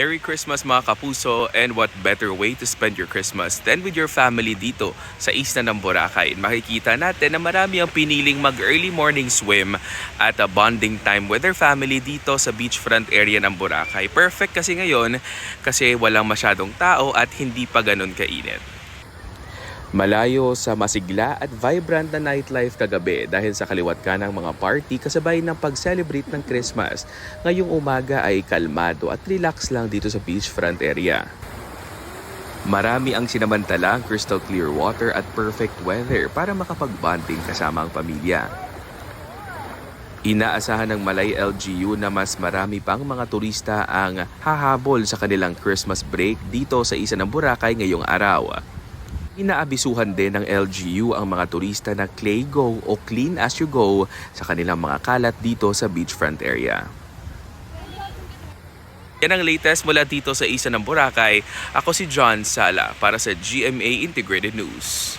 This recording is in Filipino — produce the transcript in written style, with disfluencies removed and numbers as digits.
Merry Christmas mga kapuso, and what better way to spend your Christmas than with your family dito sa isla ng Boracay. Makikita natin na marami ang piniling mag-early morning swim at a bonding time with their family dito sa beachfront area ng Boracay. Perfect kasi ngayon kasi walang masyadong tao at hindi pa ganun kainit. Malayo sa masigla at vibrant na nightlife kagabi dahil sa kaliwat ka ng mga party kasabay ng pag-celebrate ng Christmas. Ngayong umaga ay kalmado at relax lang dito sa beachfront area. Marami ang sinamantala ang crystal clear water at perfect weather para makapag-bonding kasama ang pamilya. Inaasahan ng Malay LGU na mas marami pang mga turista ang hahabol sa kanilang Christmas break dito sa isla ng Boracay ngayong araw. Inaabisuhan din ng LGU ang mga turista na clay go o clean as you go sa kanilang mga kalat dito sa beachfront area. Yan ang latest mula dito sa isla ng Boracay. Ako si John Sala para sa GMA Integrated News.